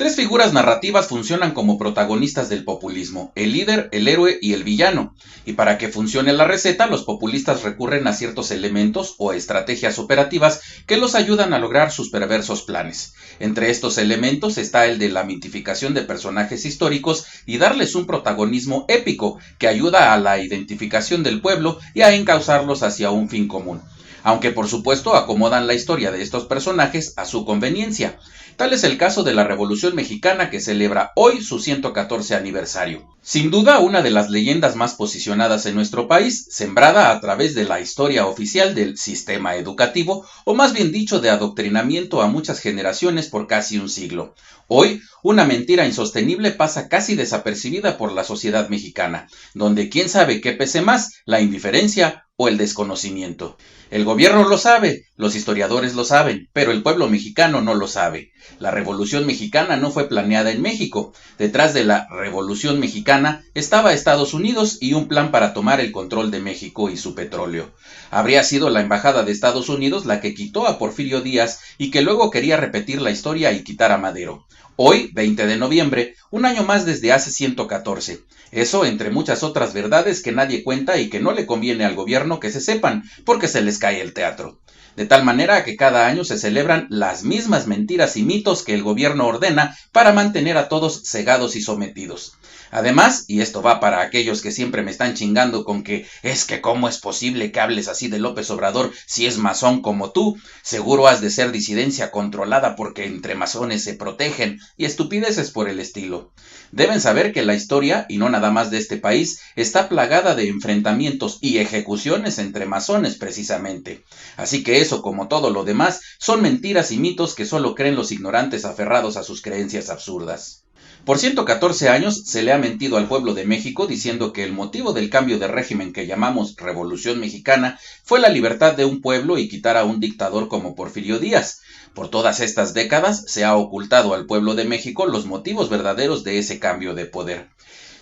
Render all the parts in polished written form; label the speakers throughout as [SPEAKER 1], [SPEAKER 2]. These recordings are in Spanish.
[SPEAKER 1] Tres figuras narrativas funcionan como protagonistas del populismo: el líder, el héroe y el villano. Y para que funcione la receta, los populistas recurren a ciertos elementos o estrategias operativas que los ayudan a lograr sus perversos planes. Entre estos elementos está el de la mitificación de personajes históricos y darles un protagonismo épico que ayuda a la identificación del pueblo y a encauzarlos hacia un fin común. Aunque por supuesto acomodan la historia de estos personajes a su conveniencia. Tal es el caso de la Revolución Mexicana, que celebra hoy su 114 aniversario. Sin duda, una de las leyendas más posicionadas en nuestro país, sembrada a través de la historia oficial del sistema educativo, o más bien dicho, de adoctrinamiento a muchas generaciones por casi un siglo. Hoy, una mentira insostenible pasa casi desapercibida por la sociedad mexicana, donde quién sabe qué pese más, la indiferencia o el desconocimiento. El gobierno lo sabe, los historiadores lo saben, pero el pueblo mexicano no lo sabe. La Revolución Mexicana no fue planeada en México. Detrás de la Revolución Mexicana estaba Estados Unidos y un plan para tomar el control de México y su petróleo. Habría sido la embajada de Estados Unidos la que quitó a Porfirio Díaz y que luego quería repetir la historia y quitar a Madero. Hoy, 20 de noviembre, un año más desde hace 114. Eso entre muchas otras verdades que nadie cuenta y que no le conviene al gobierno que se sepan, porque se les cae el teatro. De tal manera que cada año se celebran las mismas mentiras y mitos que el gobierno ordena para mantener a todos cegados y sometidos. Además, y esto va para aquellos que siempre me están chingando con que es que cómo es posible que hables así de López Obrador si es masón como tú, seguro has de ser disidencia controlada porque entre masones se protegen y estupideces por el estilo. Deben saber que la historia, y no nada más de este país, está plagada de enfrentamientos y ejecuciones entre masones precisamente. Así que eso, como todo lo demás, son mentiras y mitos que solo creen los ignorantes aferrados a sus creencias absurdas. Por 114 años se le ha mentido al pueblo de México diciendo que el motivo del cambio de régimen que llamamos Revolución Mexicana fue la libertad de un pueblo y quitar a un dictador como Porfirio Díaz. Por todas estas décadas se ha ocultado al pueblo de México los motivos verdaderos de ese cambio de poder.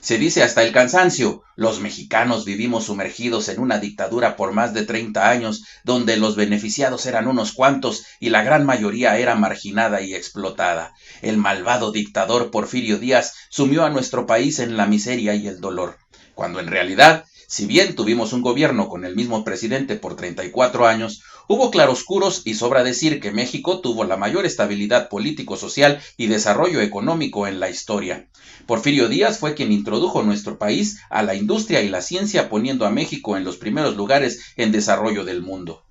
[SPEAKER 1] Se dice hasta el cansancio, los mexicanos vivimos sumergidos en una dictadura por más de 30 años, donde los beneficiados eran unos cuantos y la gran mayoría era marginada y explotada. El malvado dictador Porfirio Díaz sumió a nuestro país en la miseria y el dolor, cuando en realidad, si bien tuvimos un gobierno con el mismo presidente por 34 años, hubo claroscuros y sobra decir que México tuvo la mayor estabilidad político-social y desarrollo económico en la historia. Porfirio Díaz fue quien introdujo nuestro país a la industria y la ciencia, poniendo a México en los primeros lugares en desarrollo del mundo.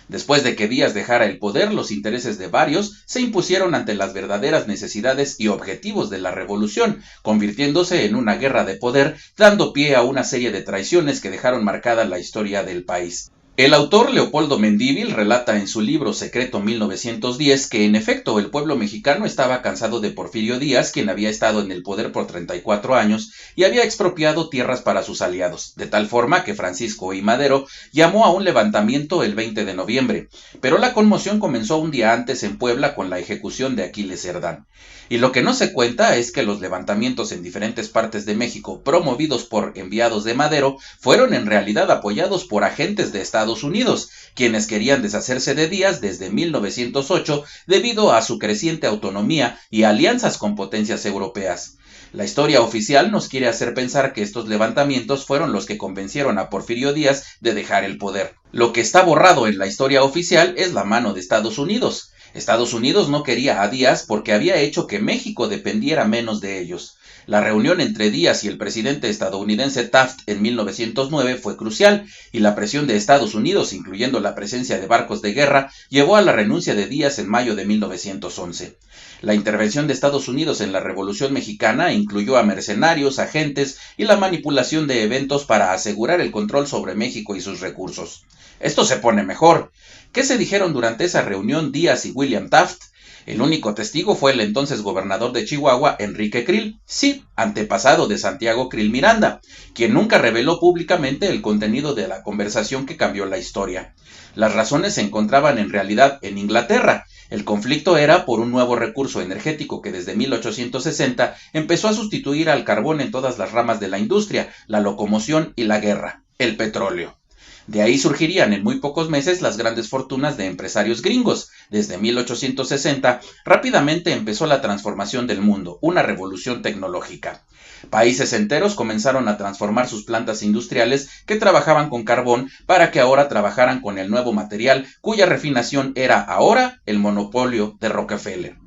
[SPEAKER 1] Después de que Díaz dejara el poder, los intereses de varios se impusieron ante las verdaderas necesidades y objetivos de la revolución, convirtiéndose en una guerra de poder, dando pie a una serie de traiciones que dejaron marcada la historia del país. El autor Leopoldo Mendívil relata en su libro Secreto 1910 que en efecto el pueblo mexicano estaba cansado de Porfirio Díaz, quien había estado en el poder por 34 años y había expropiado tierras para sus aliados, de tal forma que Francisco I. Madero llamó a un levantamiento el 20 de noviembre, pero la conmoción comenzó un día antes en Puebla con la ejecución de Aquiles Cerdán. Y lo que no se cuenta es que los levantamientos en diferentes partes de México, promovidos por enviados de Madero, fueron en realidad apoyados por agentes de Estados Unidos, quienes querían deshacerse de Díaz desde 1908 debido a su creciente autonomía y alianzas con potencias europeas. La historia oficial nos quiere hacer pensar que estos levantamientos fueron los que convencieron a Porfirio Díaz de dejar el poder. Lo que está borrado en la historia oficial es la mano de Estados Unidos. Estados Unidos no quería a Díaz porque había hecho que México dependiera menos de ellos. La reunión entre Díaz y el presidente estadounidense Taft en 1909 fue crucial y la presión de Estados Unidos, incluyendo la presencia de barcos de guerra, llevó a la renuncia de Díaz en mayo de 1911. La intervención de Estados Unidos en la Revolución Mexicana incluyó a mercenarios, agentes y la manipulación de eventos para asegurar el control sobre México y sus recursos. Esto se pone mejor. ¿Qué se dijeron durante esa reunión Díaz y William Taft? El único testigo fue el entonces gobernador de Chihuahua, Enrique Krill, sí, antepasado de Santiago Krill Miranda, quien nunca reveló públicamente el contenido de la conversación que cambió la historia. Las razones se encontraban en realidad en Inglaterra. El conflicto era por un nuevo recurso energético que desde 1860 empezó a sustituir al carbón en todas las ramas de la industria, la locomoción y la guerra: el petróleo. De ahí surgirían en muy pocos meses las grandes fortunas de empresarios gringos. Desde 1860 rápidamente empezó la transformación del mundo, una revolución tecnológica. Países enteros comenzaron a transformar sus plantas industriales que trabajaban con carbón para que ahora trabajaran con el nuevo material cuya refinación era ahora el monopolio de Rockefeller.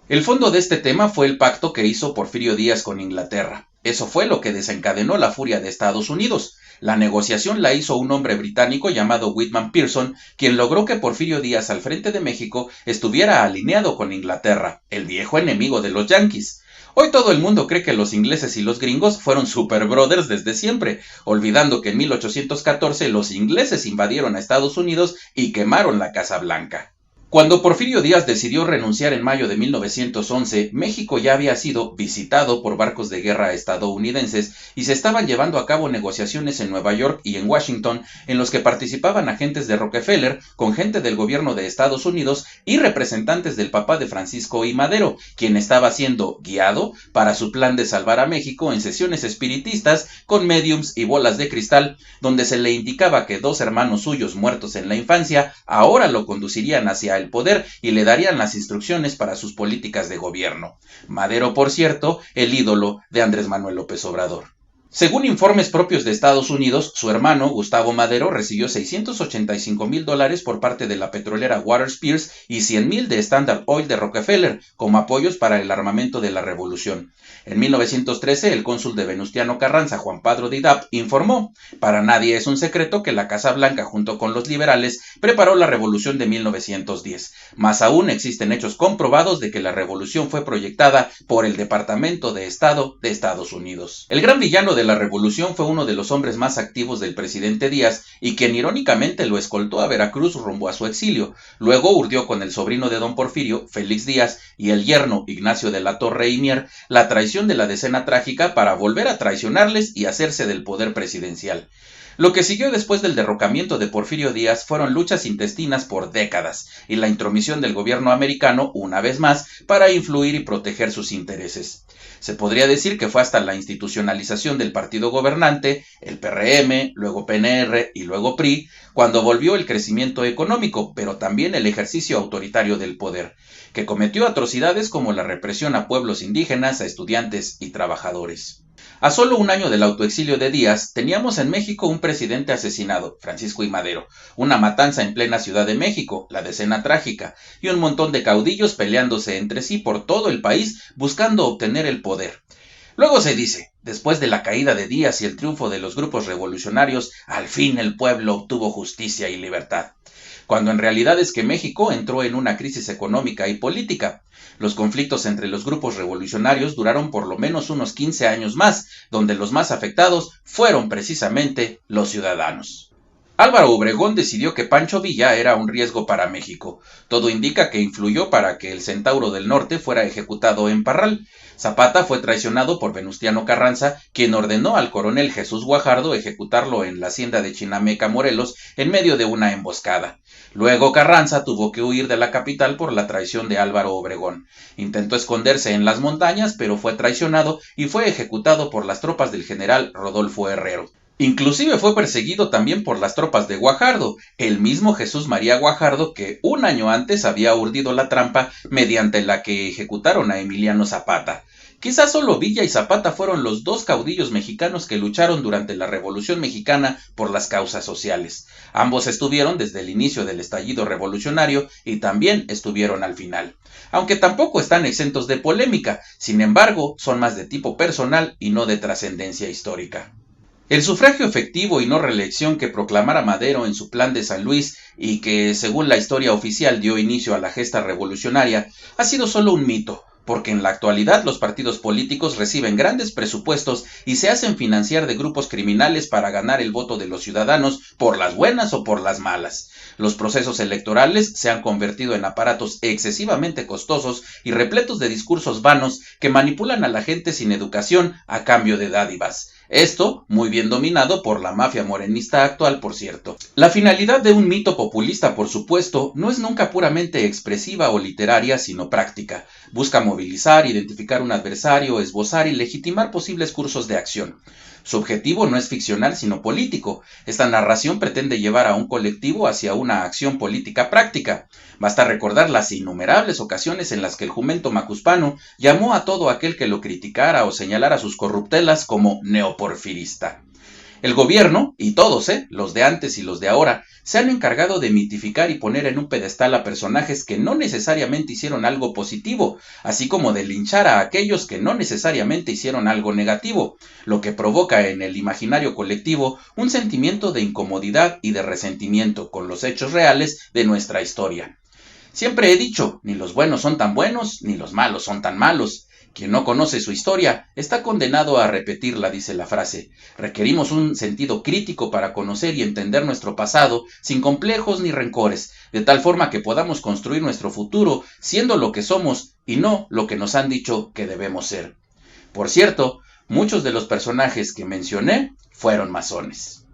[SPEAKER 1] El fondo de este tema fue el pacto que hizo Porfirio Díaz con Inglaterra. Eso fue lo que desencadenó la furia de Estados Unidos. La negociación la hizo un hombre británico llamado Whitman Pearson, quien logró que Porfirio Díaz al frente de México estuviera alineado con Inglaterra, el viejo enemigo de los yanquis. Hoy todo el mundo cree que los ingleses y los gringos fueron super brothers desde siempre, olvidando que en 1814 los ingleses invadieron a Estados Unidos y quemaron la Casa Blanca. Cuando Porfirio Díaz decidió renunciar en mayo de 1911, México ya había sido visitado por barcos de guerra estadounidenses y se estaban llevando a cabo negociaciones en Nueva York y en Washington en los que participaban agentes de Rockefeller con gente del gobierno de Estados Unidos y representantes del papá de Francisco I. Madero, quien estaba siendo guiado para su plan de salvar a México en sesiones espiritistas con médiums y bolas de cristal, donde se le indicaba que dos hermanos suyos muertos en la infancia ahora lo conducirían hacia el poder y le darían las instrucciones para sus políticas de gobierno. Madero, por cierto, el ídolo de Andrés Manuel López Obrador. Según informes propios de Estados Unidos, su hermano, Gustavo Madero, recibió $685,000 por parte de la petrolera Water Spears y $100,000 de Standard Oil de Rockefeller como apoyos para el armamento de la revolución. En 1913, el cónsul de Venustiano Carranza, Juan Padro de Idap, informó: para nadie es un secreto que la Casa Blanca, junto con los liberales, preparó la revolución de 1910. Más aún, existen hechos comprobados de que la revolución fue proyectada por el Departamento de Estado de Estados Unidos. El gran villano de la revolución fue uno de los hombres más activos del presidente Díaz y quien irónicamente lo escoltó a Veracruz rumbo a su exilio. Luego urdió con el sobrino de don Porfirio, Félix Díaz, y el yerno Ignacio de la Torre y Mier la traición de la Decena Trágica para volver a traicionarles y hacerse del poder presidencial. Lo que siguió después del derrocamiento de Porfirio Díaz fueron luchas intestinas por décadas y la intromisión del gobierno americano, una vez más, para influir y proteger sus intereses. Se podría decir que fue hasta la institucionalización del partido gobernante, el PRM, luego PNR y luego PRI, cuando volvió el crecimiento económico, pero también el ejercicio autoritario del poder, que cometió atrocidades como la represión a pueblos indígenas, a estudiantes y trabajadores. A solo un año del autoexilio de Díaz, teníamos en México un presidente asesinado, Francisco I. Madero, una matanza en plena Ciudad de México, la Decena Trágica, y un montón de caudillos peleándose entre sí por todo el país buscando obtener el poder. Luego se dice, después de la caída de Díaz y el triunfo de los grupos revolucionarios, al fin el pueblo obtuvo justicia y libertad, cuando en realidad es que México entró en una crisis económica y política. Los conflictos entre los grupos revolucionarios duraron por lo menos unos 15 años más, donde los más afectados fueron precisamente los ciudadanos. Álvaro Obregón decidió que Pancho Villa era un riesgo para México. Todo indica que influyó para que el Centauro del Norte fuera ejecutado en Parral. Zapata fue traicionado por Venustiano Carranza, quien ordenó al coronel Jesús Guajardo ejecutarlo en la hacienda de Chinameca, Morelos, en medio de una emboscada. Luego Carranza tuvo que huir de la capital por la traición de Álvaro Obregón. Intentó esconderse en las montañas, pero fue traicionado y fue ejecutado por las tropas del general Rodolfo Herrero. Inclusive fue perseguido también por las tropas de Guajardo, el mismo Jesús María Guajardo que un año antes había urdido la trampa mediante la que ejecutaron a Emiliano Zapata. Quizás solo Villa y Zapata fueron los dos caudillos mexicanos que lucharon durante la Revolución Mexicana por las causas sociales. Ambos estuvieron desde el inicio del estallido revolucionario y también estuvieron al final. Aunque tampoco están exentos de polémica, sin embargo, son más de tipo personal y no de trascendencia histórica. El sufragio efectivo y no reelección que proclamara Madero en su Plan de San Luis y que, según la historia oficial, dio inicio a la gesta revolucionaria, ha sido solo un mito, porque en la actualidad los partidos políticos reciben grandes presupuestos y se hacen financiar de grupos criminales para ganar el voto de los ciudadanos por las buenas o por las malas. Los procesos electorales se han convertido en aparatos excesivamente costosos y repletos de discursos vanos que manipulan a la gente sin educación a cambio de dádivas. Esto muy bien dominado por la mafia morenista actual, por cierto. La finalidad de un mito populista, por supuesto, no es nunca puramente expresiva o literaria, sino práctica. Busca movilizar, identificar un adversario, esbozar y legitimar posibles cursos de acción. Su objetivo no es ficcional, sino político. Esta narración pretende llevar a un colectivo hacia una acción política práctica. Basta recordar las innumerables ocasiones en las que el jumento macuspano llamó a todo aquel que lo criticara o señalara sus corruptelas como neoporfirista. El gobierno, y todos, los de antes y los de ahora, se han encargado de mitificar y poner en un pedestal a personajes que no necesariamente hicieron algo positivo, así como de linchar a aquellos que no necesariamente hicieron algo negativo, lo que provoca en el imaginario colectivo un sentimiento de incomodidad y de resentimiento con los hechos reales de nuestra historia. Siempre he dicho, ni los buenos son tan buenos, ni los malos son tan malos. Quien no conoce su historia está condenado a repetirla, dice la frase. Requerimos un sentido crítico para conocer y entender nuestro pasado sin complejos ni rencores, de tal forma que podamos construir nuestro futuro siendo lo que somos y no lo que nos han dicho que debemos ser. Por cierto, muchos de los personajes que mencioné fueron masones.